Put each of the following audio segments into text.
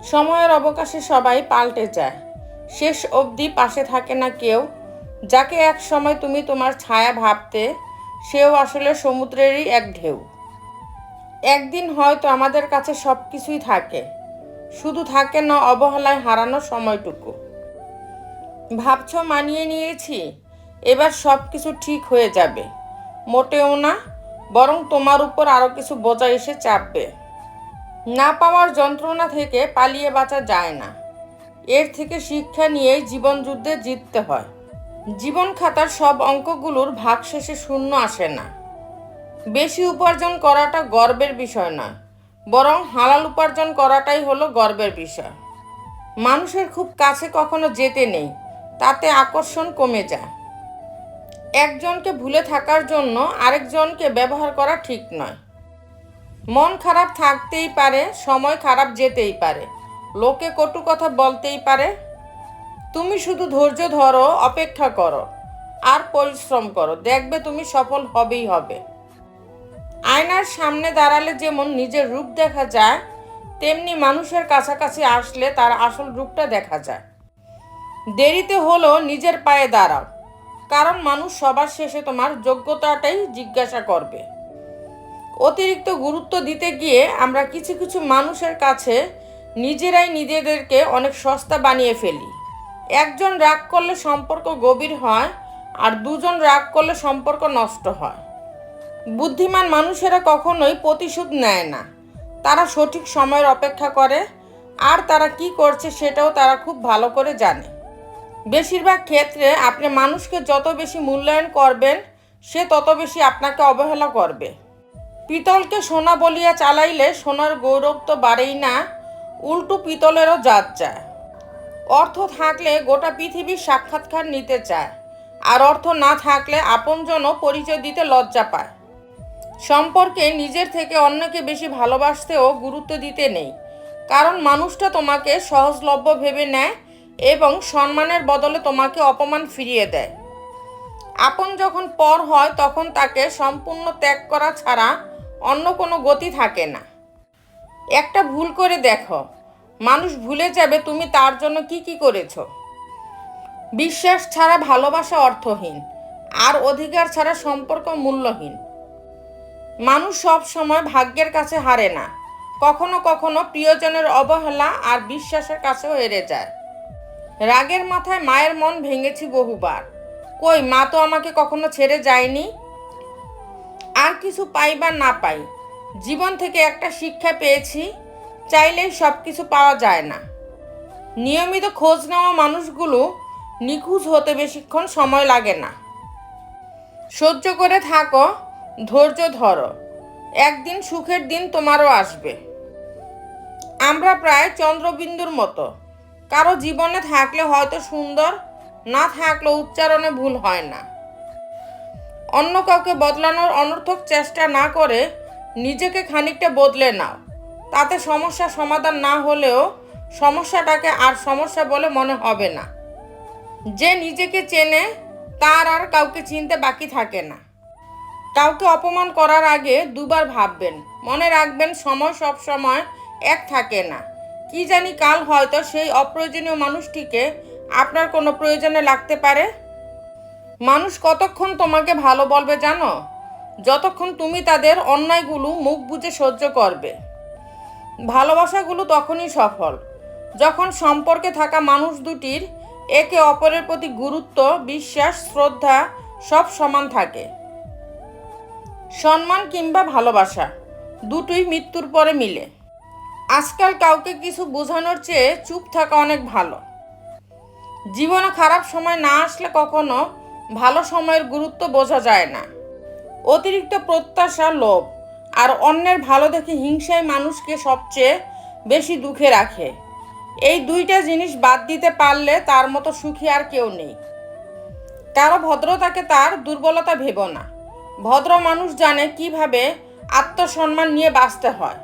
সময়ের অবকাশে সবাই পাল্টে যায়, শেষ অবধি পাশে থাকে না কেউ। যাকে এক সময় তুমি তোমার ছায়া ভাবতে, সেও আসলে সমুদ্রেরই এক ঢেউ। একদিন হয়তো আমাদের কাছে সব কিছুই থাকে, শুধু থাকে না অবহেলায় হারানো সময়টুকু। ভাবছ মানিয়ে নিয়েছি, এবার সব কিছু ঠিক হয়ে যাবে? মোটেও না, বরং তোমার উপর আরও কিছু বোঝা এসে চাপবে। না পাওয়ার যন্ত্রণা থেকে পালিয়ে বাঁচা যায় না, এর থেকে শিক্ষা নিয়েই জীবন যুদ্ধে জিততে হয়। জীবন খাতার সব অঙ্কগুলোর ভাগশেষে শূন্য আসে না। বেশি উপার্জন করাটা গর্বের বিষয় নয়, বরং হালাল উপার্জন করাটাই হলো গর্বের বিষয়। মানুষের খুব কাছে কখনো যেতে নেই, তাতে আকর্ষণ কমে যায়। একজনকে ভুলে থাকার জন্য আরেকজনকে ব্যবহার করা ঠিক নয়। মন খারাপ থাকতেই পারে, সময় খারাপ যেতেই পারে, লোকে কটু কথা বলতেই পারে। তুমি শুধু ধৈর্য ধরো, অপেক্ষা করো আর পরিশ্রম করো, দেখবে তুমি সফল হবেই হবে। আয়নার সামনে দাঁড়ালে যেমন নিজের রূপ দেখা যায়, তেমনি মানুষের কাছাকাছি আসলে তার আসল রূপটা দেখা যায়। দেরিতে হলেও নিজের পায়ে দাঁড়াও, কারণ মানুষ সবার শেষে তোমার যোগ্যতাটাই জিজ্ঞাসা করবে। অতিরিক্ত গুরুত্ব দিতে গিয়ে আমরা কিছু কিছু মানুষের কাছে নিজেরাই নিজেদেরকে অনেক সস্তা বানিয়ে ফেলি। একজন রাগ করলে সম্পর্ক গভীর হয়, আর দুজন রাগ করলে সম্পর্ক নষ্ট হয়। বুদ্ধিমান মানুষেরা কখনোই প্রতিশোধ নেয় না, তারা সঠিক সময়ের অপেক্ষা করে, আর তারা কি করছে সেটাও তারা খুব ভালো করে জানে। বেশিরভাগ ক্ষেত্রে আপনি মানুষকে যত বেশি মূল্যায়ন করবেন, সে তত বেশি আপনাকে অবহেলা করবে। পিতলকে সোনা বলিয়া চালাইলে সোনার গৌরব তো বাড়েই না, উল্টো পিতলেরও জাত যায়। অর্থ থাকলে গোটা পৃথিবীর সাক্ষাৎকার নিতে চায়, আর অর্থ না থাকলে আপনজনও পরিচয় দিতে লজ্জা পায়। সম্পর্কে নিজের থেকে অন্যকে বেশি ভালোবাসতেও গুরুত্ব দিতে নেই, কারণ মানুষটা তোমাকে সহজলভ্য ভেবে নেয় এবং সম্মানের বদলে তোমাকে অপমান ফিরিয়ে দেয়। আপন যখন পর হয়, তখন তাকে সম্পূর্ণ ত্যাগ করা ছাড়া অন্য কোনো গতি থাকে না। একটা ভুল করে দেখো, মানুষ ভুলে যাবে তুমি তার জন্য কি কি করেছো। বিশ্বাস ছাড়া ভালোবাসা অর্থহীন, আর অধিকার ছাড়া সম্পর্ক মূল্যহীন। মানুষ সব সময় ভাগ্যের কাছে হারে না, কখনো কখনো প্রিয়জনের অবহেলা আর বিশ্বাসের কাছেও হেরে যায়। রাগের মাথায় মায়ের মন ভেঙেছি বহুবার, কই মা তো আমাকে কখনো ছেড়ে যায়নি। আর কিছু পাই বা না পাই, জীবন থেকে একটা শিক্ষা পেয়েছি, চাইলেই সব কিছু পাওয়া যায় না। নিয়মিত খোঁজ নেওয়া মানুষগুলো নিখোঁজ হতে বেশিক্ষণ সময় লাগে না। সহ্য করে থাকো, ধৈর্য ধরো, একদিন সুখের দিন তোমারও আসবে। আমরা প্রায় চন্দ্রবিন্দুর মতো, কারো জীবনে থাকলে হয়তো সুন্দর, না থাকলেও উচ্চারণে ভুল হয় না। অন্য কাউকে বদলানোর অনর্থক চেষ্টা না করে নিজেকে খানিকটা বদলে নাও, তাতে সমস্যা সমাধান না হলেও সমস্যাটাকে আর সমস্যা বলে মনে হবে না। যে নিজেকে চেনে, তার আর কাউকে চিনতে বাকি থাকে না। কাউকে অপমান করার আগে দুবার ভাববেন, মনে রাখবেন সময় সব সময় এক থাকে না। কি জানি কাল হয়তো সেই অপ্রয়োজনীয় মানুষটিকে আপনার কোনো প্রয়োজনে লাগতে পারে। মানুষ কতক্ষণ তোমাকে ভালো বলবে জানো? যতক্ষণ তুমি তাদের অন্যায়গুলো মুখ বুজে সহ্য করবে। ভালোবাসাগুলো তখনই সফল, যখন সম্পর্কে থাকা মানুষ দুটির একে অপরের প্রতি গুরুত্ব, বিশ্বাস, শ্রদ্ধা সব সমান থাকে। সম্মান কিংবা ভালোবাসা দুটোই মৃত্যুর পরে মিলে। আজকাল কাউকে কিছু বোঝানোর চেয়ে চুপ থাকা অনেক ভালো। জীবনে খারাপ সময় না আসলে কখনো ভালো সময়ের গুরুত্ব বোঝা যায় না। অতিরিক্ত প্রত্যাশা, লোভ আর অন্যের ভালো দেখে হিংসায় মানুষকে সবচেয়ে বেশি দুঃখে রাখে। এই দুইটা জিনিস বাদ দিতে পারলে তার মতো সুখী আর কেউ নেই। কারো ভদ্রতাকে তার দুর্বলতা ভেবো না। ভদ্র মানুষ জানে কিভাবে আত্মসম্মান নিয়ে বাঁচতে হয়।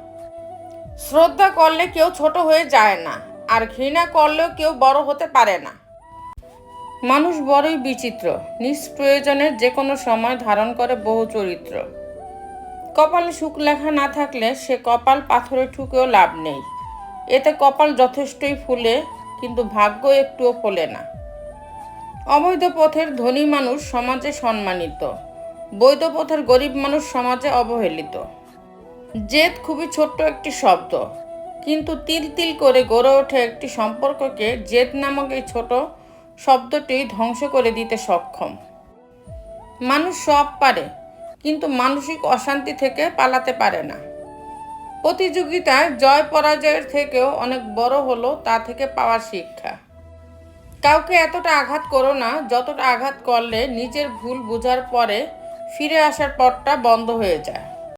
শ্রদ্ধা করলে কেউ ছোট হয়ে যায় না, আর ঘৃণা করলেও কেউ বড় হতে পারে না। মানুষ বড়ই বিচিত্র, নিষ্প্রয়োজনের যে কোনো সময় ধারণ করে বহু চরিত্র। কপালে সুখ লেখা না থাকলে সে কপাল পাথরে ঠুকেও লাভ নেই। এতে কপাল যথেষ্টই ফুলে, কিন্তু ভাগ্য একটুও ফোলে না। অবৈধ পথের ধনী মানুষ সমাজে সম্মানিত, বৈধ পথের গরিব মানুষ সমাজে অবহেলিত। জেদ খুবই ছোট্ট একটি শব্দ, কিন্তু তিল তিল করে গড়ে ওঠে একটি সম্পর্ককে জেদ নামক এই ছোট শব্দটি ধ্বংস করে দিতে সক্ষম। মানুষ সব পারে, কিন্তু মানসিক অশান্তি থেকে পালাতে পারে না। প্রতিযোগিতায় জয় পরাজয়ের থেকেও অনেক বড় হলো তা থেকে পাওয়া শিক্ষা। কাউকে এতটা আঘাত করো না যতটা আঘাত করলে নিজের ভুল বোঝার পরে ফিরে আসার পথটা বন্ধ হয়ে যায়।